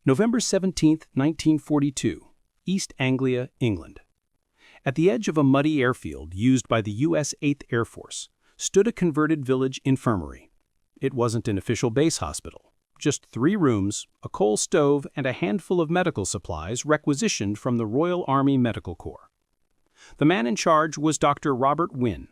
November 17, 1942, East Anglia, England. At the edge of a muddy airfield used by the U.S. 8th Air Force stood a converted village infirmary. It wasn't an official base hospital. Just 3 rooms, a coal stove, and a handful of medical supplies requisitioned from the Royal Army Medical Corps. The man in charge was Dr. Robert Wynn,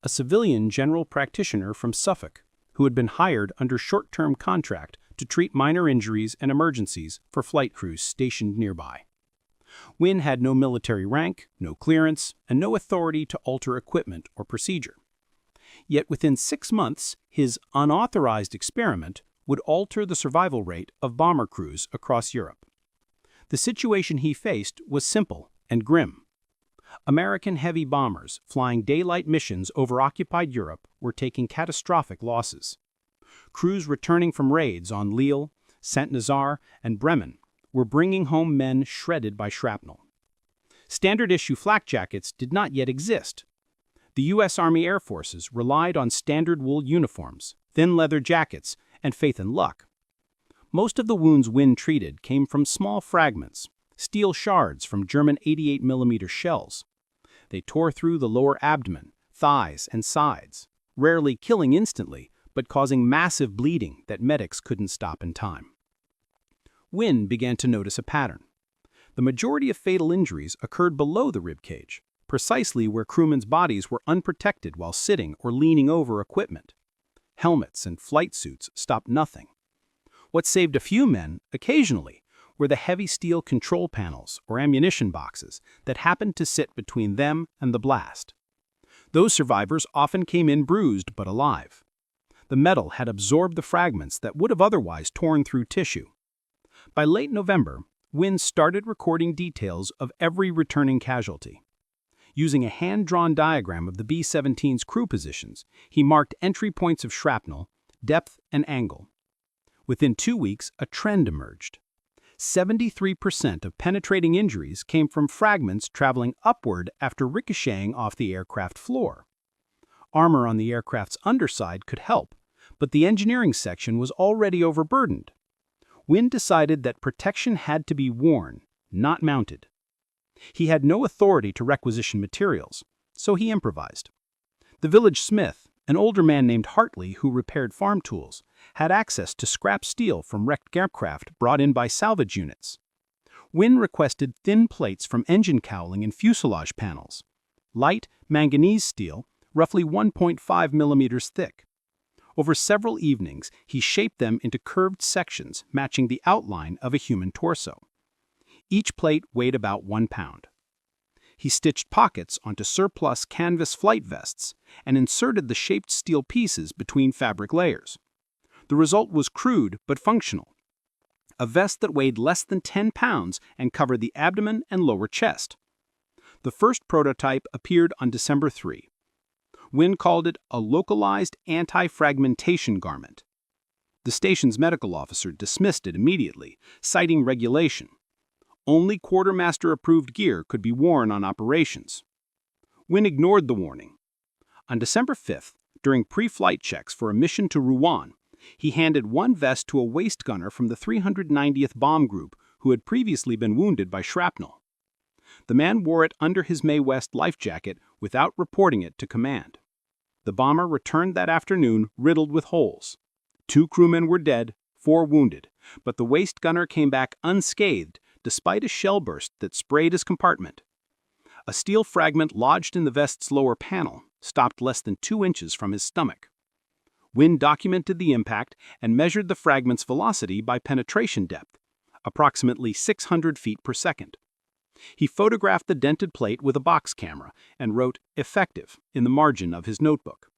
a civilian general practitioner from Suffolk, who had been hired under short-term contract to treat minor injuries and emergencies for flight crews stationed nearby. Wynn had no military rank, no clearance, and no authority to alter equipment or procedure. Yet within 6 months, his unauthorized experiment would alter the survival rate of bomber crews across Europe. The situation he faced was simple and grim. American heavy bombers flying daylight missions over occupied Europe were taking catastrophic losses. Crews returning from raids on Lille, Saint-Nazaire, and Bremen were bringing home men shredded by shrapnel. Standard-issue flak jackets did not yet exist. The U.S. Army Air Forces relied on standard wool uniforms, thin leather jackets, and faith in luck. Most of the wounds Wynn treated came from small fragments, steel shards from German 88mm shells. They tore through the lower abdomen, thighs, and sides, rarely killing instantly, but causing massive bleeding that medics couldn't stop in time. Wynn began to notice a pattern. The majority of fatal injuries occurred below the rib cage, precisely where crewmen's bodies were unprotected while sitting or leaning over equipment. Helmets and flight suits stopped nothing. What saved a few men, occasionally, were the heavy steel control panels or ammunition boxes that happened to sit between them and the blast. Those survivors often came in bruised but alive. The metal had absorbed the fragments that would have otherwise torn through tissue. By late November, Wynn started recording details of every returning casualty. Using a hand-drawn diagram of the B-17's crew positions, he marked entry points of shrapnel, depth, and angle. Within 2 weeks, a trend emerged. 73% of penetrating injuries came from fragments traveling upward after ricocheting off the aircraft floor. Armor on the aircraft's underside could help, but the engineering section was already overburdened. Wynn decided that protection had to be worn, not mounted. He had no authority to requisition materials, so he improvised. The village smith, an older man named Hartley who repaired farm tools, had access to scrap steel from wrecked aircraft brought in by salvage units. Wynn requested thin plates from engine cowling and fuselage panels, light manganese steel, roughly 1.5 millimeters thick. Over several evenings, he shaped them into curved sections matching the outline of a human torso. Each plate weighed about 1 pound. He stitched pockets onto surplus canvas flight vests and inserted the shaped steel pieces between fabric layers. The result was crude but functional. A vest that weighed less than 10 pounds and covered the abdomen and lower chest. The first prototype appeared on December 3. Wynn called it a localized anti-fragmentation garment. The station's medical officer dismissed it immediately, citing regulation. Only quartermaster-approved gear could be worn on operations. Wynn ignored the warning. On December 5th, during pre-flight checks for a mission to Rouen, he handed one vest to a waist gunner from the 390th Bomb Group who had previously been wounded by shrapnel. The man wore it under his Mae West life jacket without reporting it to command. The bomber returned that afternoon riddled with holes. 2 crewmen were dead, 4 wounded, but the waist gunner came back unscathed despite a shell burst that sprayed his compartment. A steel fragment lodged in the vest's lower panel stopped less than 2 inches from his stomach. Wynn documented the impact and measured the fragment's velocity by penetration depth, approximately 600 feet per second. He photographed the dented plate with a box camera and wrote "effective" in the margin of his notebook.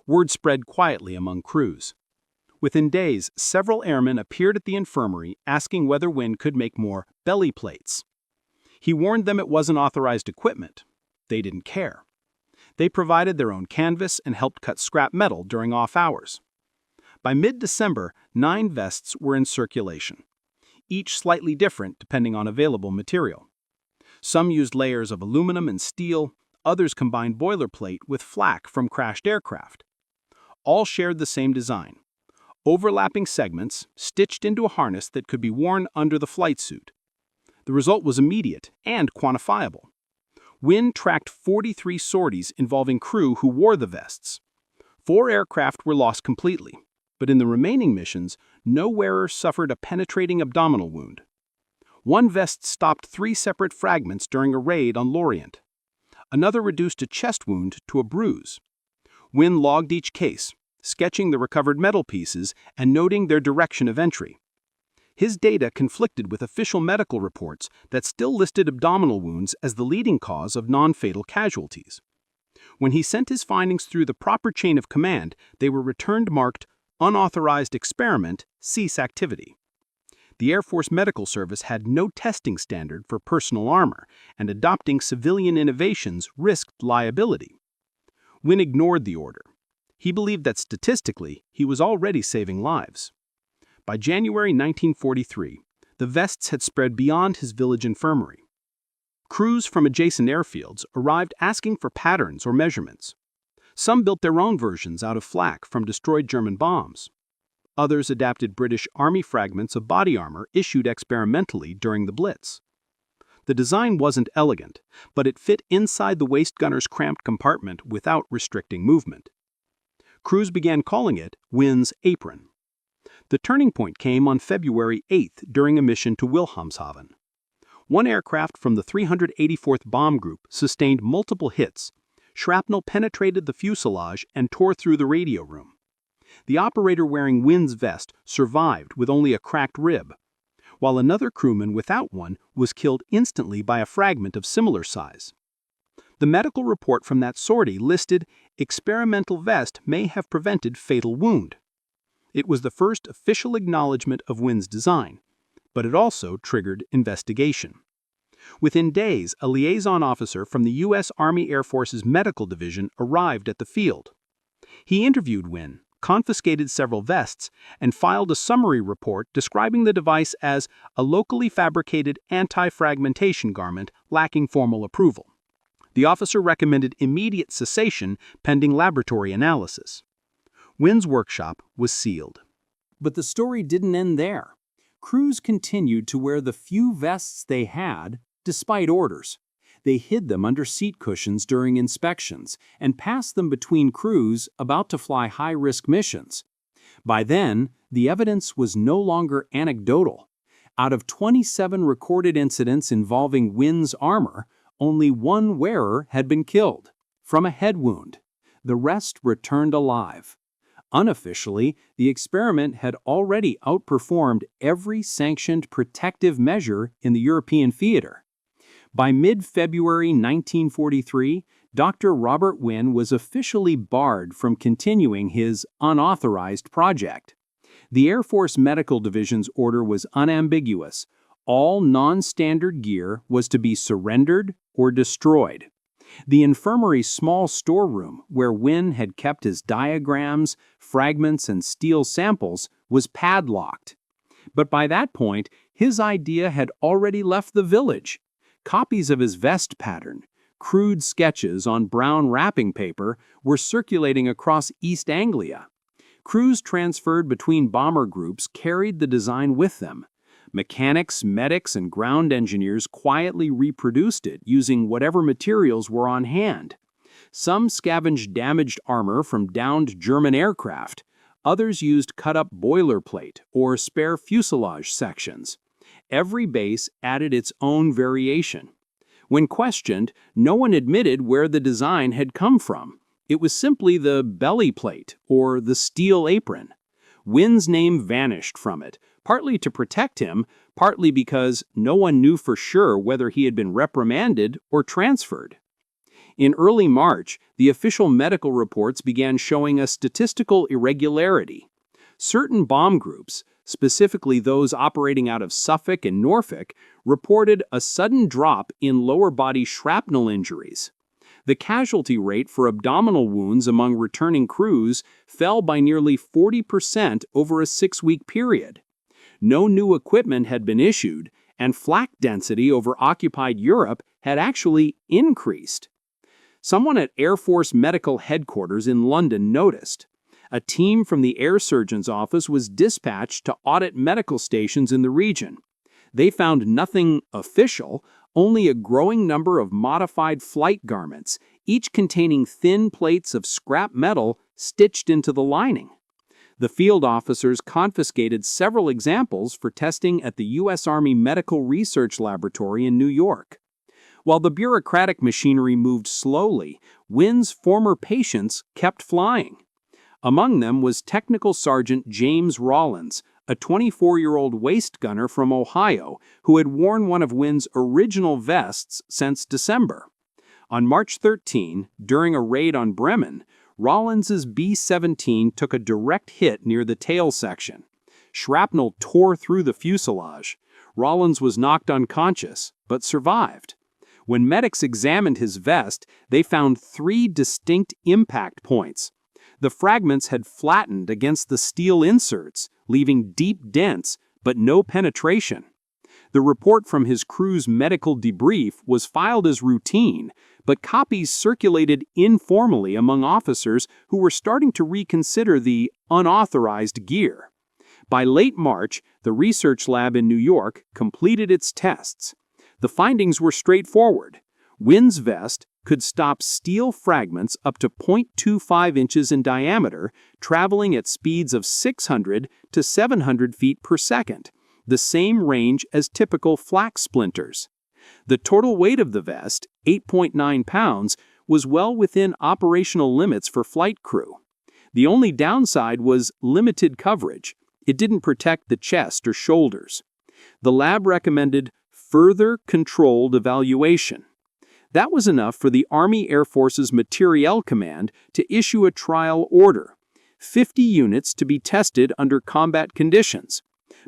Word spread quietly among crews. Within days, several airmen appeared at the infirmary asking whether Wynn could make more belly plates. He warned them it wasn't authorized equipment. They didn't care. They provided their own canvas and helped cut scrap metal during off hours. By mid-December, 9 vests were in circulation, each slightly different depending on available material. Some used layers of aluminum and steel, others combined boilerplate with flak from crashed aircraft. All shared the same design: overlapping segments stitched into a harness that could be worn under the flight suit. The result was immediate and quantifiable. Wynn tracked 43 sorties involving crew who wore the vests. 4 aircraft were lost completely, but in the remaining missions, no wearer suffered a penetrating abdominal wound. One vest stopped 3 separate fragments during a raid on Lorient. Another reduced a chest wound to a bruise. Wynn logged each case, sketching the recovered metal pieces and noting their direction of entry. His data conflicted with official medical reports that still listed abdominal wounds as the leading cause of non-fatal casualties. When he sent his findings through the proper chain of command, they were returned marked Unauthorized Experiment, Cease Activity. The Air Force Medical Service had no testing standard for personal armor, and adopting civilian innovations risked liability. Wynn ignored the order. He believed that statistically, he was already saving lives. By January 1943, the vests had spread beyond his village infirmary. Crews from adjacent airfields arrived asking for patterns or measurements. Some built their own versions out of flak from destroyed German bombs. Others adapted British Army fragments of body armor issued experimentally during the Blitz. The design wasn't elegant, but it fit inside the waist gunner's cramped compartment without restricting movement. Crews began calling it Wynn's apron. The turning point came on February 8th during a mission to Wilhelmshaven. One aircraft from the 384th Bomb Group sustained multiple hits. Shrapnel penetrated the fuselage and tore through the radio room. The operator wearing Wynn's vest survived with only a cracked rib, while another crewman without one was killed instantly by a fragment of similar size. The medical report from that sortie listed experimental vest may have prevented fatal wound. It was the first official acknowledgement of Wynn's design, but it also triggered investigation. Within days, a liaison officer from the U.S. Army Air Force's Medical Division arrived at the field. He interviewed Wynn, confiscated several vests, and filed a summary report describing the device as a locally fabricated anti-fragmentation garment lacking formal approval. The officer recommended immediate cessation pending laboratory analysis. Wynn's workshop was sealed. But the story didn't end there. Crews continued to wear the few vests they had, despite orders. They hid them under seat cushions during inspections and passed them between crews about to fly high-risk missions. By then, the evidence was no longer anecdotal. Out of 27 recorded incidents involving Wynn's armor, only 1 wearer had been killed, from a head wound. The rest returned alive. Unofficially, the experiment had already outperformed every sanctioned protective measure in the European theater. By mid-February 1943, Dr. Robert Wynn was officially barred from continuing his unauthorized project. The Air Force Medical Division's order was unambiguous. All non-standard gear was to be surrendered or destroyed. The infirmary's small storeroom, where Wynn had kept his diagrams, fragments, and steel samples, was padlocked. But by that point, his idea had already left the village. Copies of his vest pattern, crude sketches on brown wrapping paper, were circulating across East Anglia. Crews transferred between bomber groups carried the design with them. Mechanics, medics, and ground engineers quietly reproduced it using whatever materials were on hand. Some scavenged damaged armor from downed German aircraft. Others used cut-up boilerplate or spare fuselage sections. Every base added its own variation. When questioned, no one admitted where the design had come from. It was simply the belly plate or the steel apron. Wynn's name vanished from it, partly to protect him, partly because no one knew for sure whether he had been reprimanded or transferred. In early March, the official medical reports began showing a statistical irregularity. Certain bomb groups, specifically those operating out of Suffolk and Norfolk, reported a sudden drop in lower body shrapnel injuries. The casualty rate for abdominal wounds among returning crews fell by nearly 40% over a 6-week period. No new equipment had been issued, and flak density over occupied Europe had actually increased. Someone at Air Force Medical Headquarters in London noticed. A team from the Air Surgeon's Office was dispatched to audit medical stations in the region. They found nothing official, only a growing number of modified flight garments, each containing thin plates of scrap metal stitched into the lining. The field officers confiscated several examples for testing at the U.S. Army Medical Research Laboratory in New York. While the bureaucratic machinery moved slowly, Wynn's former patients kept flying. Among them was Technical Sergeant James Rollins, a 24-year-old waist gunner from Ohio who had worn one of Wynn's original vests since December. On March 13, during a raid on Bremen, Rollins's B-17 took a direct hit near the tail section. Shrapnel tore through the fuselage. Rollins was knocked unconscious, but survived. When medics examined his vest, they found 3 distinct impact points. The fragments had flattened against the steel inserts, leaving deep dents, but no penetration. The report from his crew's medical debrief was filed as routine, but copies circulated informally among officers who were starting to reconsider the unauthorized gear. By late March, the research lab in New York completed its tests. The findings were straightforward. Wynn's vest could stop steel fragments up to 0.25 inches in diameter, traveling at speeds of 600 to 700 feet per second, the same range as typical flak splinters. The total weight of the vest, 8.9 pounds, was well within operational limits for flight crew. The only downside was limited coverage. It didn't protect the chest or shoulders. The lab recommended further controlled evaluation. That was enough for the Army Air Force's Materiel Command to issue a trial order, 50 units to be tested under combat conditions.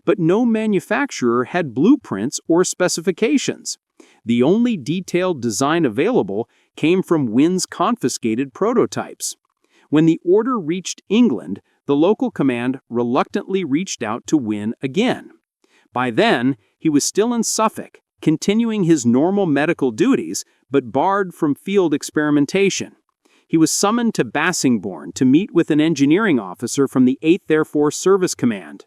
But no manufacturer had blueprints or specifications. The only detailed design available came from Wynn's confiscated prototypes. When the order reached England, the local command reluctantly reached out to Wynn again. By then, he was still in Suffolk, continuing his normal medical duties, but barred from field experimentation. He was summoned to Bassingbourn to meet with an engineering officer from the 8th Air Force Service Command.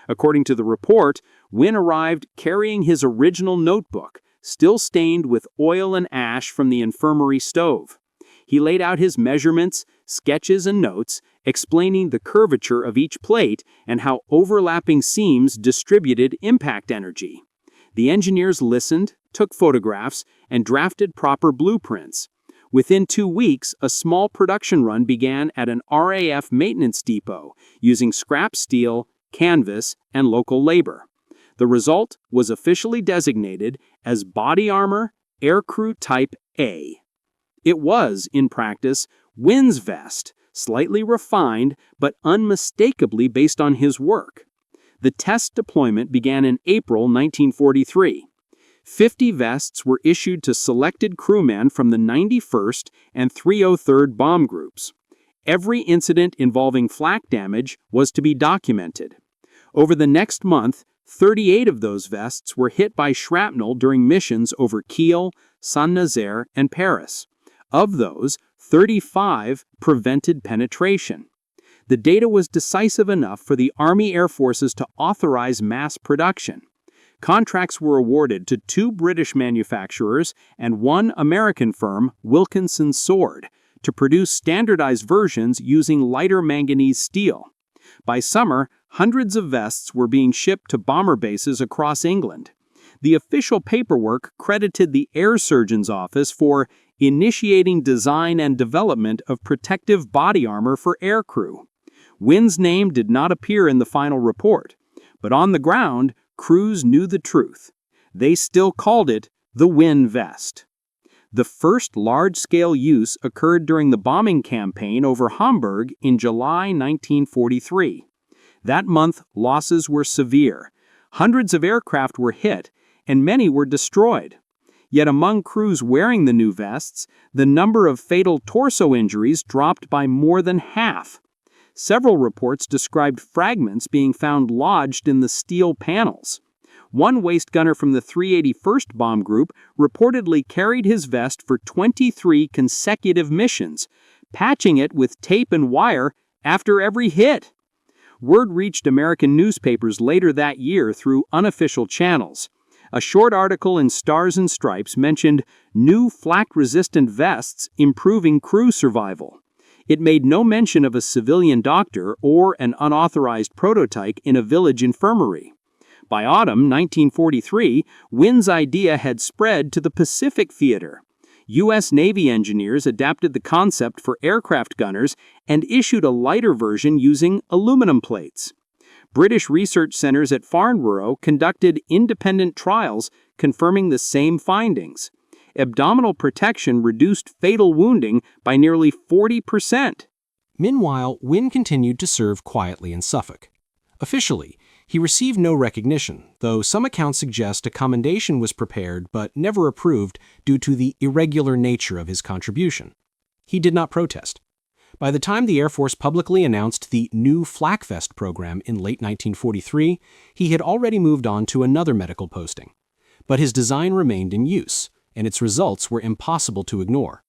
According to the report, Wynn arrived carrying his original notebook, still stained with oil and ash from the infirmary stove. He laid out his measurements, sketches, and notes, explaining the curvature of each plate and how overlapping seams distributed impact energy. The engineers listened, took photographs, and drafted proper blueprints. Within 2 weeks, a small production run began at an RAF maintenance depot, using scrap steel, canvas, and local labor. The result was officially designated as Body Armor Aircrew Type A. It was, in practice, Wynn's vest, slightly refined but unmistakably based on his work. The test deployment began in April 1943. 50 vests were issued to selected crewmen from the 91st and 303rd Bomb Groups. Every incident involving flak damage was to be documented. Over the next month, 38 of those vests were hit by shrapnel during missions over Kiel, Saint-Nazaire, and Paris. Of those, 35 prevented penetration. The data was decisive enough for the Army Air Forces to authorize mass production. Contracts were awarded to 2 British manufacturers and 1 American firm, Wilkinson Sword, to produce standardized versions using lighter manganese steel. By summer, hundreds of vests were being shipped to bomber bases across England. The official paperwork credited the Air Surgeon's Office for initiating design and development of protective body armor for aircrew. Wynn's name did not appear in the final report, but on the ground, crews knew the truth. They still called it the Wynn vest. The first large-scale use occurred during the bombing campaign over Hamburg in July 1943. That month, losses were severe. Hundreds of aircraft were hit, and many were destroyed. Yet among crews wearing the new vests, the number of fatal torso injuries dropped by more than half. Several reports described fragments being found lodged in the steel panels. One waist gunner from the 381st Bomb Group reportedly carried his vest for 23 consecutive missions, patching it with tape and wire after every hit. Word reached American newspapers later that year through unofficial channels. A short article in Stars and Stripes mentioned new flak-resistant vests improving crew survival. It made no mention of a civilian doctor or an unauthorized prototype in a village infirmary. By autumn 1943, Wynn's idea had spread to the Pacific Theater. U.S. Navy engineers adapted the concept for aircraft gunners and issued a lighter version using aluminum plates. British research centers at Farnborough conducted independent trials confirming the same findings. Abdominal protection reduced fatal wounding by nearly 40%. Meanwhile, Wynn continued to serve quietly in Suffolk. Officially, he received no recognition, though some accounts suggest a commendation was prepared but never approved due to the irregular nature of his contribution. He did not protest. By the time the Air Force publicly announced the new flak vest program in late 1943, he had already moved on to another medical posting. But his design remained in use, and its results were impossible to ignore.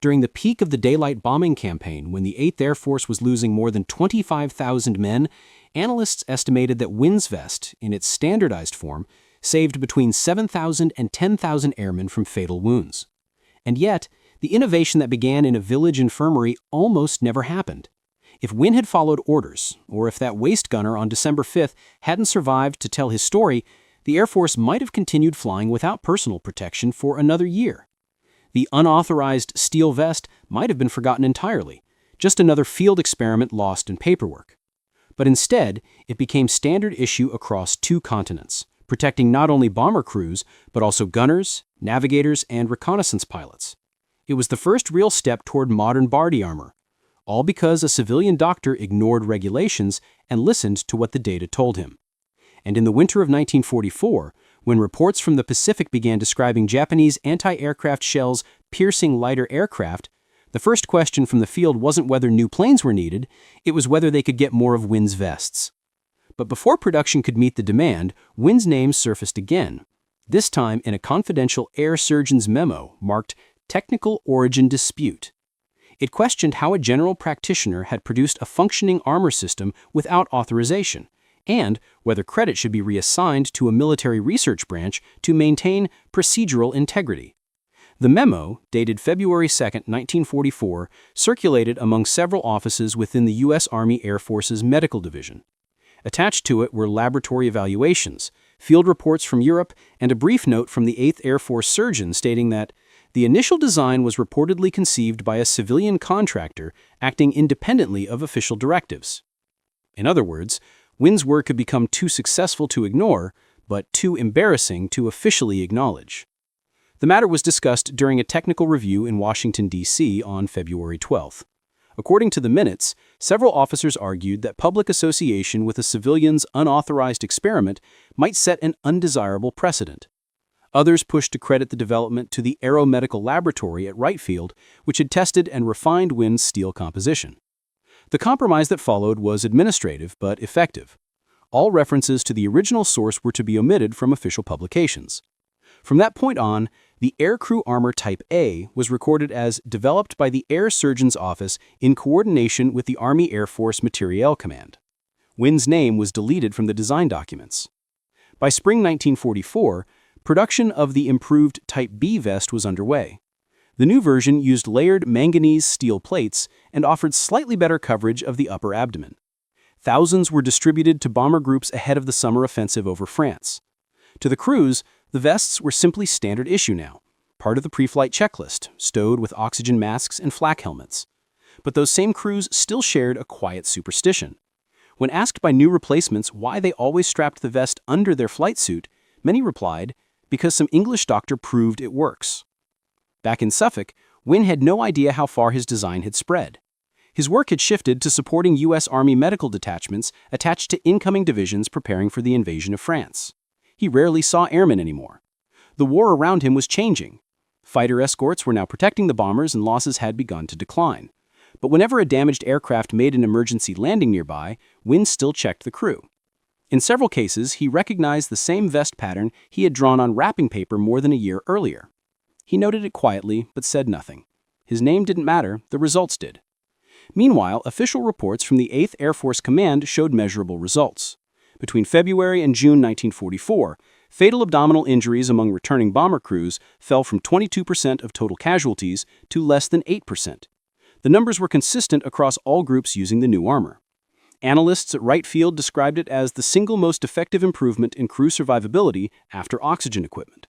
During the peak of the daylight bombing campaign, when the 8th Air Force was losing more than 25,000 men, analysts estimated that Wynn's vest, in its standardized form, saved between 7,000 and 10,000 airmen from fatal wounds. And yet, the innovation that began in a village infirmary almost never happened. If Wynn had followed orders, or if that waist gunner on December 5th hadn't survived to tell his story, the Air Force might have continued flying without personal protection for another year. The unauthorized steel vest might have been forgotten entirely, just another field experiment lost in paperwork. But instead, it became standard issue across 2 continents, protecting not only bomber crews, but also gunners, navigators, and reconnaissance pilots. It was the first real step toward modern body armor, all because a civilian doctor ignored regulations and listened to what the data told him. And in the winter of 1944, when reports from the Pacific began describing Japanese anti-aircraft shells piercing lighter aircraft, the first question from the field wasn't whether new planes were needed, it was whether they could get more of Wynn's vests. But before production could meet the demand, Wynn's name surfaced again, this time in a confidential air surgeon's memo marked Technical Origin Dispute. It questioned how a general practitioner had produced a functioning armor system without authorization, and whether credit should be reassigned to a military research branch to maintain procedural integrity. The memo, dated February 2, 1944, circulated among several offices within the U.S. Army Air Force's Medical Division. Attached to it were laboratory evaluations, field reports from Europe, and a brief note from the 8th Air Force surgeon stating that the initial design was reportedly conceived by a civilian contractor acting independently of official directives. In other words, Wynn's work had become too successful to ignore, but too embarrassing to officially acknowledge. The matter was discussed during a technical review in Washington, D.C. on February 12th. According to the minutes, several officers argued that public association with a civilian's unauthorized experiment might set an undesirable precedent. Others pushed to credit the development to the Aeromedical Laboratory at Wright Field, which had tested and refined Wynn's steel composition. The compromise that followed was administrative but effective. All references to the original source were to be omitted from official publications. From that point on, the Aircrew Armor Type A was recorded as developed by the Air Surgeon's Office in coordination with the Army Air Force Materiel Command. Wynn's name was deleted from the design documents. By spring 1944, production of the improved Type B vest was underway. The new version used layered manganese steel plates and offered slightly better coverage of the upper abdomen. Thousands were distributed to bomber groups ahead of the summer offensive over France. To the crews, the vests were simply standard issue now, part of the pre-flight checklist, stowed with oxygen masks and flak helmets. But those same crews still shared a quiet superstition. When asked by new replacements why they always strapped the vest under their flight suit, many replied, because some English doctor proved it works. Back in Suffolk, Wynn had no idea how far his design had spread. His work had shifted to supporting U.S. Army medical detachments attached to incoming divisions preparing for the invasion of France. He rarely saw airmen anymore. The war around him was changing. Fighter escorts were now protecting the bombers and losses had begun to decline. But whenever a damaged aircraft made an emergency landing nearby, Wynn still checked the crew. In several cases, he recognized the same vest pattern he had drawn on wrapping paper more than a year earlier. He noted it quietly, but said nothing. His name didn't matter, the results did. Meanwhile, official reports from the 8th Air Force Command showed measurable results. Between February and June 1944, fatal abdominal injuries among returning bomber crews fell from 22% of total casualties to less than 8%. The numbers were consistent across all groups using the new armor. Analysts at Wright Field described it as the single most effective improvement in crew survivability after oxygen equipment.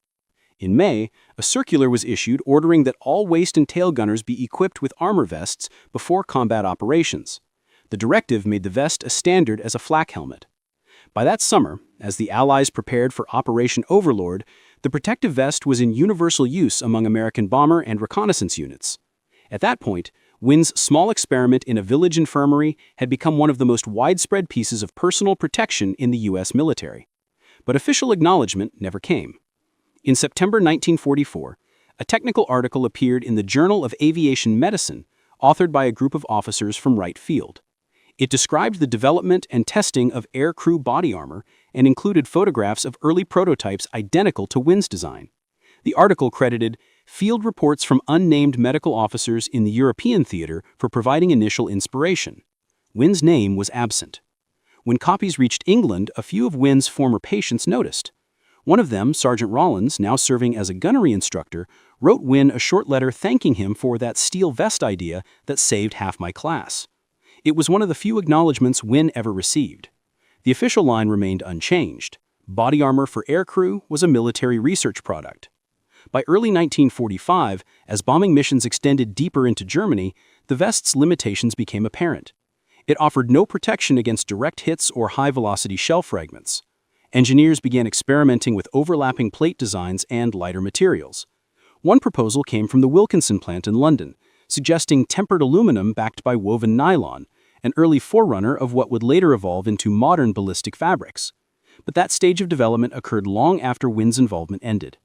In May, a circular was issued ordering that all waist and tail gunners be equipped with armor vests before combat operations. The directive made the vest as standard as a flak helmet. By that summer, as the Allies prepared for Operation Overlord, the protective vest was in universal use among American bomber and reconnaissance units. At that point, Wynn's small experiment in a village infirmary had become one of the most widespread pieces of personal protection in the U.S. military. But official acknowledgement never came. In September 1944, a technical article appeared in the Journal of Aviation Medicine, authored by a group of officers from Wright Field. It described the development and testing of Aircrew body armor and included photographs of early prototypes identical to Wynn's design. The article credited field reports from unnamed medical officers in the European theater for providing initial inspiration. Wynn's name was absent. When copies reached England, a few of Wynn's former patients noticed. One of them, Sergeant Rollins, now serving as a gunnery instructor, wrote Wynn a short letter thanking him for that steel vest idea that saved half my class. It was one of the few acknowledgments Wynn ever received. The official line remained unchanged. Body armor for aircrew was a military research product. By early 1945, as bombing missions extended deeper into Germany, the vest's limitations became apparent. It offered no protection against direct hits or high-velocity shell fragments. Engineers began experimenting with overlapping plate designs and lighter materials. One proposal came from the Wilkinson plant in London, suggesting tempered aluminum backed by woven nylon, an early forerunner of what would later evolve into modern ballistic fabrics. But that stage of development occurred long after Wynn's involvement ended.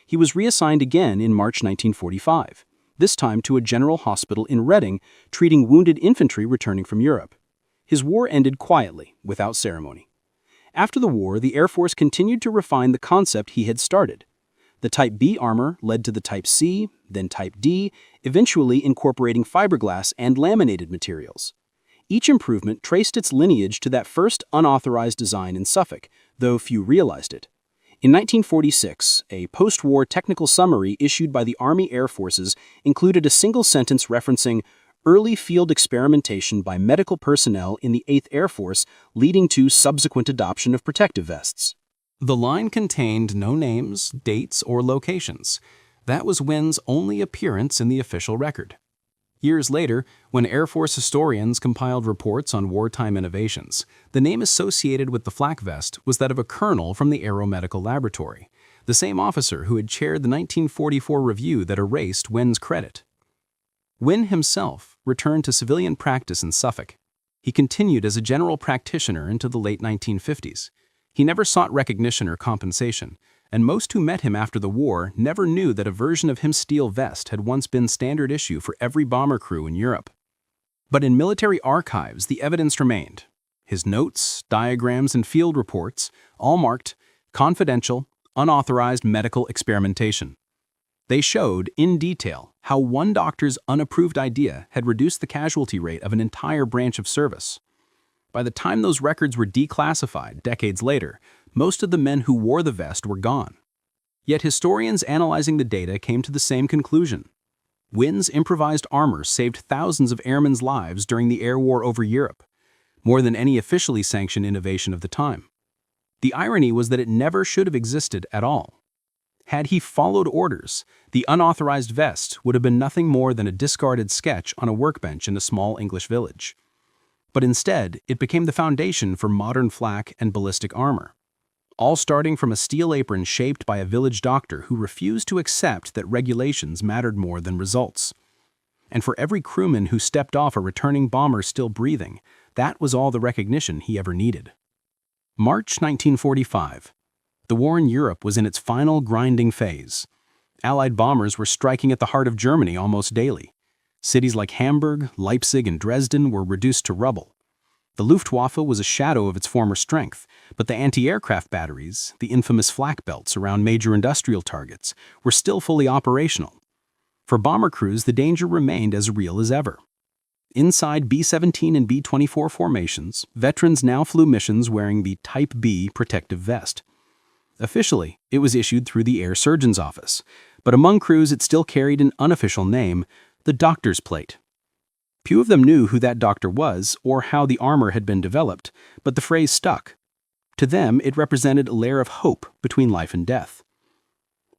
He was reassigned again in March 1945, this time to a general hospital in Reading, treating wounded infantry returning from Europe. His war ended quietly, without ceremony. After the war, the Air Force continued to refine the concept he had started. The Type B armor led to the Type C, then Type D, eventually incorporating fiberglass and laminated materials. Each improvement traced its lineage to that first unauthorized design in Suffolk, though few realized it. In 1946, a post-war technical summary issued by the Army Air Forces included a single sentence referencing early field experimentation by medical personnel in the 8th Air Force leading to subsequent adoption of protective vests. The line contained no names, dates, or locations. That was Wynn's only appearance in the official record. Years later, when Air Force historians compiled reports on wartime innovations, the name associated with the flak vest was that of a colonel from the Aeromedical Laboratory, the same officer who had chaired the 1944 review that erased Wynn's credit. Wynn himself returned to civilian practice in Suffolk. He continued as a general practitioner into the late 1950s. He never sought recognition or compensation, and most who met him after the war never knew that a version of his steel vest had once been standard issue for every bomber crew in Europe. But in military archives, the evidence remained. His notes, diagrams, and field reports, all marked confidential, unauthorized medical experimentation. They showed, in detail, how one doctor's unapproved idea had reduced the casualty rate of an entire branch of service. By the time those records were declassified decades later, most of the men who wore the vest were gone. Yet historians analyzing the data came to the same conclusion. Wynn's improvised armor saved thousands of airmen's lives during the air war over Europe, more than any officially sanctioned innovation of the time. The irony was that it never should have existed at all. Had he followed orders, the unauthorized vest would have been nothing more than a discarded sketch on a workbench in a small English village. But instead, it became the foundation for modern flak and ballistic armor, all starting from a steel apron shaped by a village doctor who refused to accept that regulations mattered more than results. And for every crewman who stepped off a returning bomber still breathing, that was all the recognition he ever needed. March 1945. The war in Europe was in its final grinding phase. Allied bombers were striking at the heart of Germany almost daily. Cities like Hamburg, Leipzig, and Dresden were reduced to rubble. The Luftwaffe was a shadow of its former strength, but the anti-aircraft batteries, the infamous flak belts around major industrial targets, were still fully operational. For bomber crews, the danger remained as real as ever. Inside B-17 and B-24 formations, veterans now flew missions wearing the Type B protective vest. Officially, it was issued through the Air Surgeon's Office, but among crews it still carried an unofficial name, the Doctor's Plate. Few of them knew who that doctor was or how the armor had been developed, but the phrase stuck. To them, it represented a layer of hope between life and death.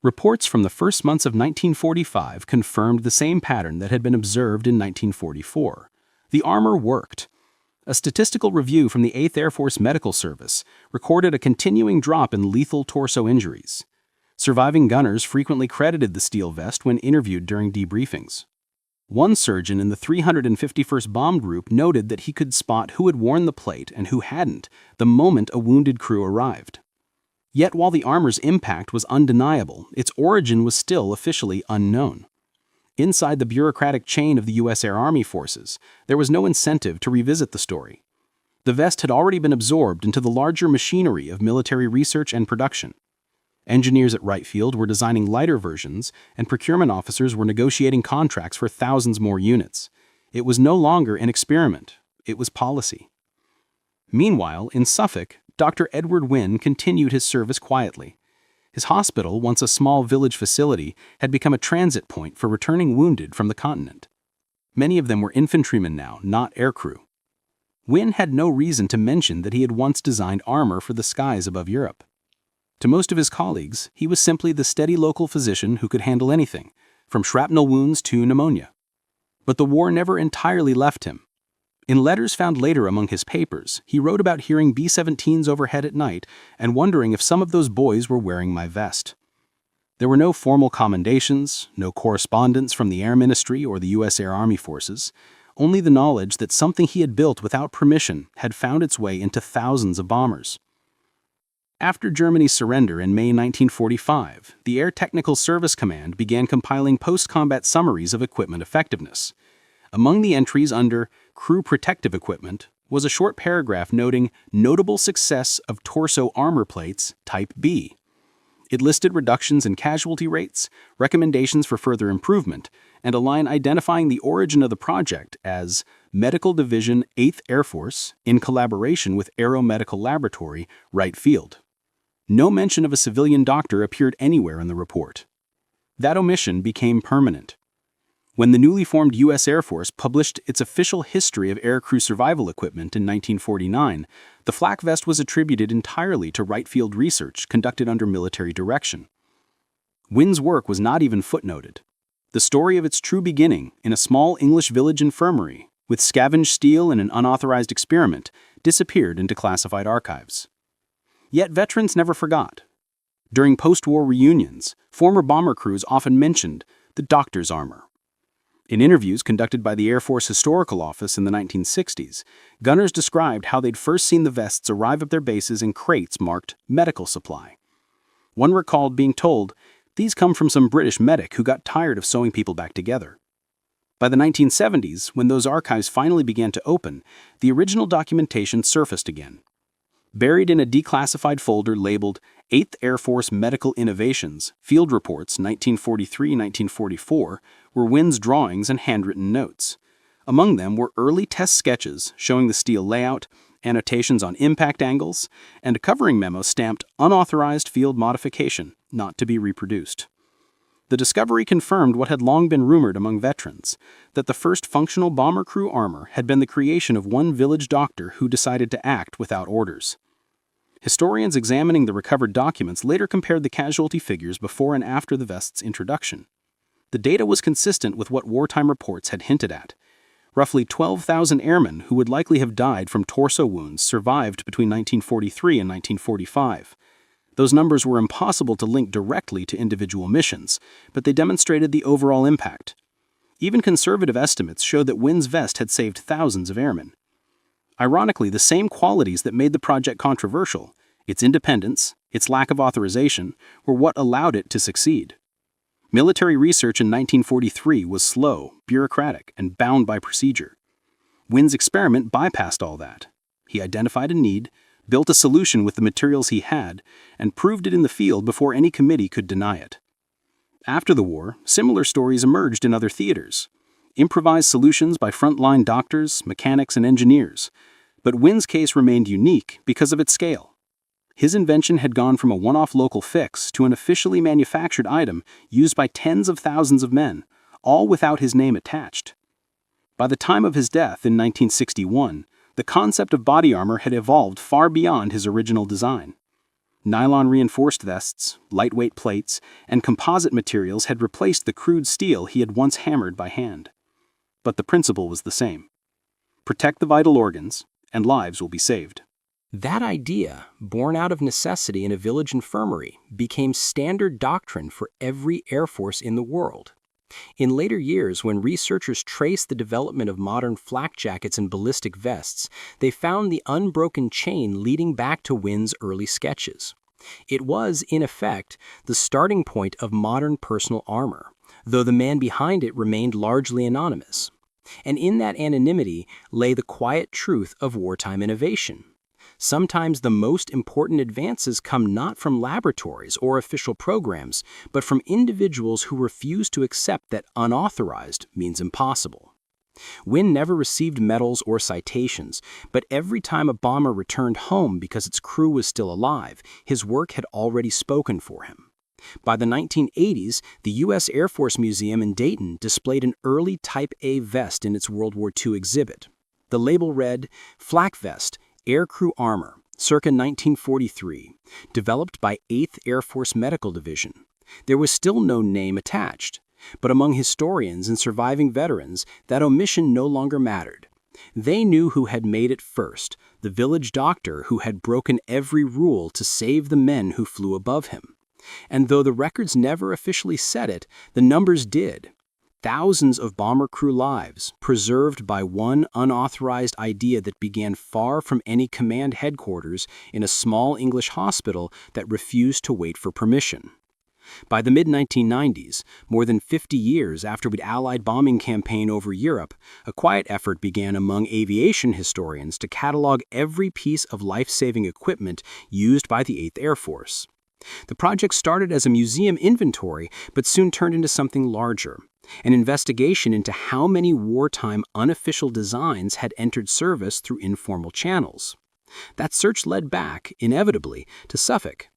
Reports from the first months of 1945 confirmed the same pattern that had been observed in 1944. The armor worked. A statistical review from the 8th Air Force Medical Service recorded a continuing drop in lethal torso injuries. Surviving gunners frequently credited the steel vest when interviewed during debriefings. One surgeon in the 351st Bomb Group noted that he could spot who had worn the plate and who hadn't the moment a wounded crew arrived. Yet while the armor's impact was undeniable, its origin was still officially unknown. Inside the bureaucratic chain of the U.S. Air Army Forces, there was no incentive to revisit the story. The vest had already been absorbed into the larger machinery of military research and production. Engineers at Wright Field were designing lighter versions, and procurement officers were negotiating contracts for thousands more units. It was no longer an experiment, it was policy. Meanwhile, in Suffolk, Dr. Edward Wynn continued his service quietly. His hospital, once a small village facility, had become a transit point for returning wounded from the continent. Many of them were infantrymen now, not aircrew. Wynn had no reason to mention that he had once designed armor for the skies above Europe. To most of his colleagues, he was simply the steady local physician who could handle anything, from shrapnel wounds to pneumonia. But the war never entirely left him. In letters found later among his papers, he wrote about hearing B-17s overhead at night and wondering if some of those boys were wearing my vest. There were no formal commendations, no correspondence from the Air Ministry or the U.S. Air Army Forces, only the knowledge that something he had built without permission had found its way into thousands of bombers. After Germany's surrender in May 1945, the Air Technical Service Command began compiling post-combat summaries of equipment effectiveness. Among the entries under Crew Protective Equipment was a short paragraph noting notable success of torso armor plates Type B. It listed reductions in casualty rates, recommendations for further improvement, and a line identifying the origin of the project as Medical Division 8th Air Force in collaboration with Aeromedical Laboratory, Wright Field. No mention of a civilian doctor appeared anywhere in the report. That omission became permanent. When the newly formed U.S. Air Force published its official history of aircrew survival equipment in 1949, the flak vest was attributed entirely to Wright Field research conducted under military direction. Wynn's work was not even footnoted. The story of its true beginning in a small English village infirmary, with scavenged steel and an unauthorized experiment, disappeared into classified archives. Yet veterans never forgot. During post-war reunions, former bomber crews often mentioned the doctor's armor. In interviews conducted by the Air Force Historical Office in the 1960s, gunners described how they'd first seen the vests arrive at their bases in crates marked medical supply. One recalled being told, "These come from some British medic who got tired of sewing people back together." By the 1970s, when those archives finally began to open, the original documentation surfaced again. Buried in a declassified folder labeled 8th Air Force Medical Innovations, Field Reports 1943-1944, were Wynn's drawings and handwritten notes. Among them were early test sketches showing the steel layout, annotations on impact angles, and a covering memo stamped "Unauthorized Field Modification, not to be reproduced." The discovery confirmed what had long been rumored among veterans, that the first functional bomber crew armor had been the creation of one village doctor who decided to act without orders. Historians examining the recovered documents later compared the casualty figures before and after the vest's introduction. The data was consistent with what wartime reports had hinted at. Roughly 12,000 airmen who would likely have died from torso wounds survived between 1943 and 1945. Those numbers were impossible to link directly to individual missions, but they demonstrated the overall impact. Even conservative estimates showed that Wynn's vest had saved thousands of airmen. Ironically, the same qualities that made the project controversial, its independence, its lack of authorization, were what allowed it to succeed. Military research in 1943 was slow, bureaucratic, and bound by procedure. Wynn's experiment bypassed all that. He identified a need, built a solution with the materials he had, and proved it in the field before any committee could deny it. After the war, similar stories emerged in other theaters. improvised solutions by frontline doctors, mechanics, and engineers. But Wynn's case remained unique because of its scale. His invention had gone from a one-off local fix to an officially manufactured item used by tens of thousands of men, all without his name attached. By the time of his death in 1961, the concept of body armor had evolved far beyond his original design. Nylon-reinforced vests, lightweight plates, and composite materials had replaced the crude steel he had once hammered by hand. But the principle was the same. Protect the vital organs, and lives will be saved. That idea, born out of necessity in a village infirmary, became standard doctrine for every Air Force in the world. In later years, when researchers traced the development of modern flak jackets and ballistic vests, they found the unbroken chain leading back to Wynn's early sketches. It was, in effect, the starting point of modern personal armor, though the man behind it remained largely anonymous. And in that anonymity lay the quiet truth of wartime innovation. Sometimes the most important advances come not from laboratories or official programs, but from individuals who refuse to accept that unauthorized means impossible. Wynn never received medals or citations, but every time a bomber returned home because its crew was still alive, his work had already spoken for him. By the 1980s, the U.S. Air Force Museum in Dayton displayed an early Type A vest in its World War II exhibit. The label read, "Flak Vest, Aircrew Armor, circa 1943, developed by 8th Air Force Medical Division." There was still no name attached, but among historians and surviving veterans, that omission no longer mattered. They knew who had made it first, the village doctor who had broken every rule to save the men who flew above him. And though the records never officially said it, the numbers did. Thousands of bomber crew lives, preserved by one unauthorized idea that began far from any command headquarters in a small English hospital that refused to wait for permission. By the mid-1990s, more than 50 years after the Allied bombing campaign over Europe, a quiet effort began among aviation historians to catalog every piece of life-saving equipment used by the 8th Air Force. The project started as a museum inventory, but soon turned into something larger, an investigation into how many wartime unofficial designs had entered service through informal channels. That search led back, inevitably, to Suffolk.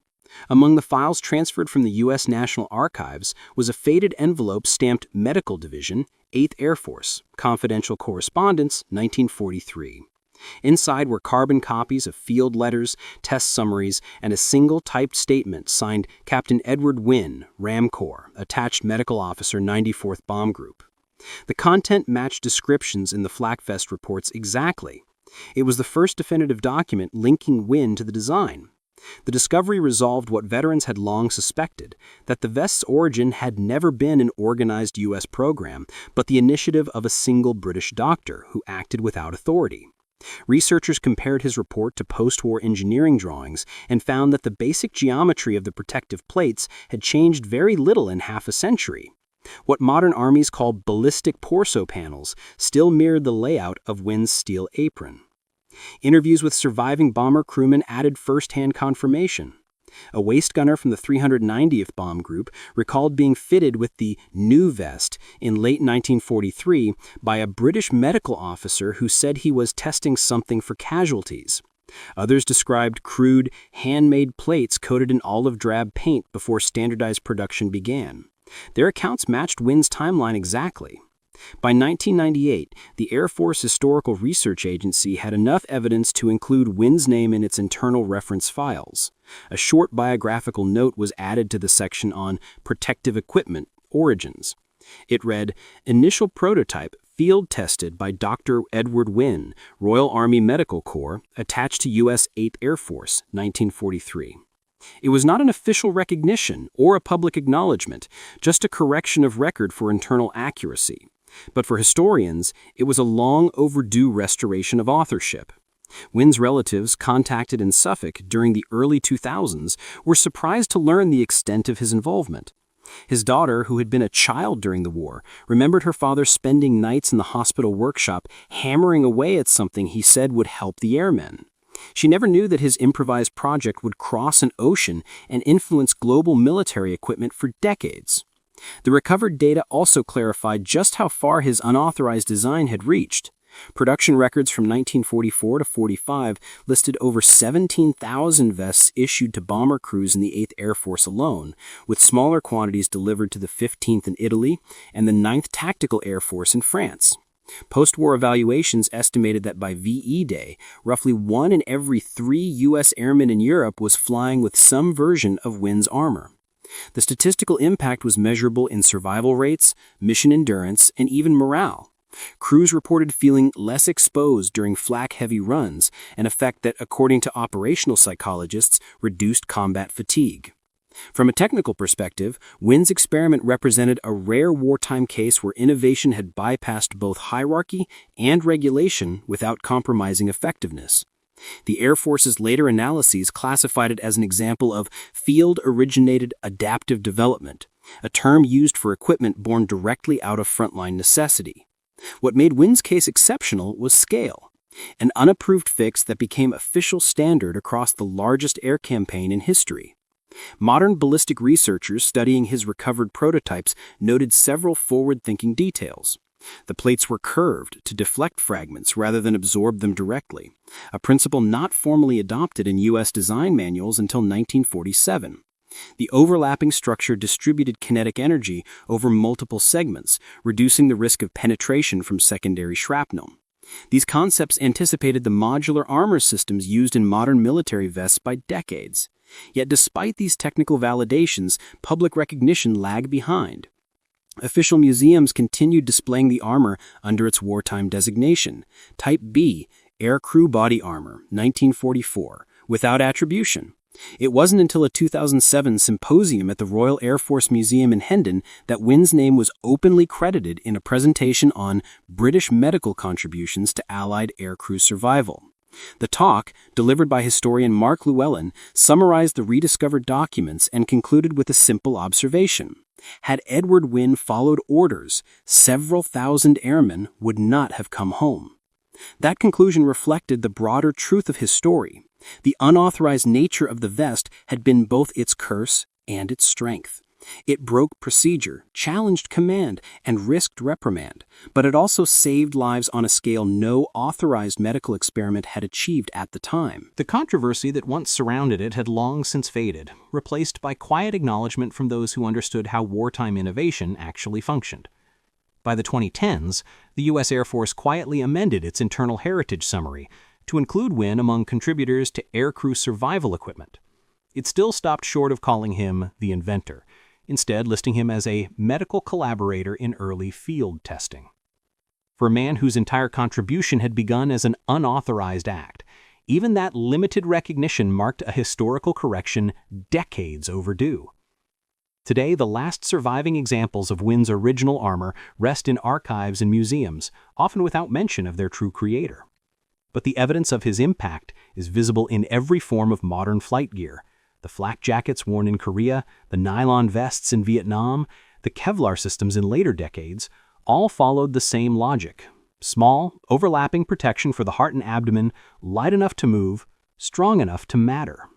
Among the files transferred from the U.S. National Archives was a faded envelope stamped Medical Division, 8th Air Force, Confidential Correspondence, 1943. Inside were carbon copies of field letters, test summaries, and a single typed statement signed Captain Edward Wynn, Ram Corps, Attached Medical Officer, 94th Bomb Group. The content matched descriptions in the flak vest reports exactly. It was the first definitive document linking Wynn to the design. The discovery resolved what veterans had long suspected, that the vest's origin had never been an organized U.S. program, but the initiative of a single British doctor who acted without authority. Researchers compared his report to post-war engineering drawings and found that the basic geometry of the protective plates had changed very little in half a century. What modern armies call ballistic torso panels still mirrored the layout of Wynn's steel apron. Interviews with surviving bomber crewmen added first-hand confirmation. A waist gunner from the 390th Bomb Group recalled being fitted with the new vest in late 1943 by a British medical officer who said he was testing something for casualties. Others described crude, handmade plates coated in olive drab paint before standardized production began. Their accounts matched Wynn's timeline exactly. By 1998, the Air Force Historical Research Agency had enough evidence to include Wynn's name in its internal reference files. A short biographical note was added to the section on protective equipment origins. It read, "Initial prototype field tested by Dr. Edward Wynn, Royal Army Medical Corps, attached to U.S. 8th Air Force, 1943. It was not an official recognition or a public acknowledgement, just a correction of record for internal accuracy. But for historians, it was a long overdue restoration of authorship. Wynn's relatives, contacted in Suffolk during the early 2000s, were surprised to learn the extent of his involvement. His daughter, who had been a child during the war, remembered her father spending nights in the hospital workshop hammering away at something he said would help the airmen. She never knew that his improvised project would cross an ocean and influence global military equipment for decades. The recovered data also clarified just how far his unauthorized design had reached. Production records from 1944 to 45 listed over 17,000 vests issued to bomber crews in the 8th Air Force alone, with smaller quantities delivered to the 15th in Italy and the 9th Tactical Air Force in France. Post-war evaluations estimated that by VE Day, roughly 1 in every 3 U.S. airmen in Europe was flying with some version of Wynn's armor. The statistical impact was measurable in survival rates, mission endurance, and even morale. Crews reported feeling less exposed during flak-heavy runs, an effect that, according to operational psychologists, reduced combat fatigue. From a technical perspective, Wynn's experiment represented a rare wartime case where innovation had bypassed both hierarchy and regulation without compromising effectiveness. The Air Force's later analyses classified it as an example of field-originated adaptive development, a term used for equipment born directly out of frontline necessity. What made Wynn's case exceptional was scale, an unapproved fix that became official standard across the largest air campaign in history. Modern ballistic researchers studying his recovered prototypes noted several forward-thinking details. The plates were curved to deflect fragments rather than absorb them directly, a principle not formally adopted in U.S. design manuals until 1947. The overlapping structure distributed kinetic energy over multiple segments, reducing the risk of penetration from secondary shrapnel. These concepts anticipated the modular armor systems used in modern military vests by decades. Yet despite these technical validations, public recognition lagged behind. Official museums continued displaying the armor under its wartime designation, Type B, Aircrew Body Armor, 1944, without attribution. It wasn't until a 2007 symposium at the Royal Air Force Museum in Hendon that Wynn's name was openly credited in a presentation on British medical contributions to Allied aircrew survival. The talk, delivered by historian Mark Llewellyn, summarized the rediscovered documents and concluded with a simple observation. Had Edward Wynn followed orders, several thousand airmen would not have come home. That conclusion reflected the broader truth of his story. The unauthorized nature of the vest had been both its curse and its strength. It broke procedure, challenged command, and risked reprimand, but it also saved lives on a scale no authorized medical experiment had achieved at the time. The controversy that once surrounded it had long since faded, replaced by quiet acknowledgement from those who understood how wartime innovation actually functioned. By the 2010s, the U.S. Air Force quietly amended its internal heritage summary to include Wynn among contributors to aircrew survival equipment. It still stopped short of calling him the inventor, instead listing him as a medical collaborator in early field testing. For a man whose entire contribution had begun as an unauthorized act, even that limited recognition marked a historical correction decades overdue. Today, the last surviving examples of Wynn's original armor rest in archives and museums, often without mention of their true creator. But the evidence of his impact is visible in every form of modern flight gear. The flak jackets worn in Korea, the nylon vests in Vietnam, the Kevlar systems in later decades, all followed the same logic. Small, overlapping protection for the heart and abdomen, light enough to move, strong enough to matter.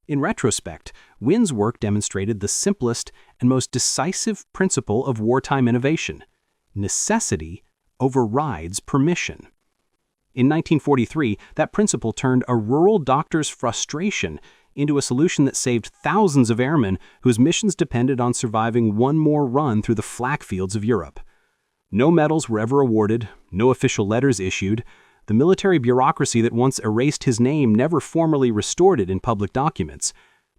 In retrospect, Wynn's work demonstrated the simplest and most decisive principle of wartime innovation: necessity overrides permission. In 1943, that principle turned a rural doctor's frustration into a solution that saved thousands of airmen whose missions depended on surviving one more run through the flak fields of Europe. No medals were ever awarded, no official letters issued. The military bureaucracy that once erased his name never formally restored it in public documents.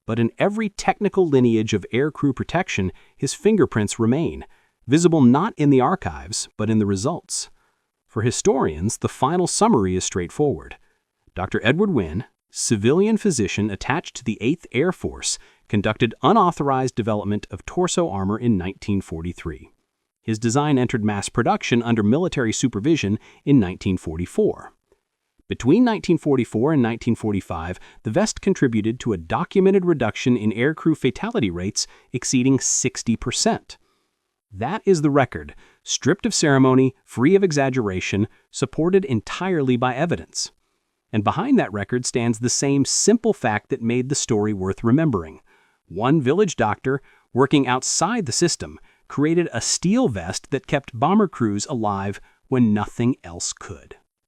But in every technical lineage of aircrew protection, his fingerprints remain, visible not in the archives, but in the results. For historians, the final summary is straightforward. Dr. Edward Wynn, civilian physician attached to the 8th Air Force, conducted unauthorized development of torso armor in 1943. His design entered mass production under military supervision in 1944. Between 1944 and 1945, the vest contributed to a documented reduction in aircrew fatality rates exceeding 60%. That is the record, stripped of ceremony, free of exaggeration, supported entirely by evidence. And behind that record stands the same simple fact that made the story worth remembering. One village doctor, working outside the system, created a steel vest that kept bomber crews alive when nothing else could.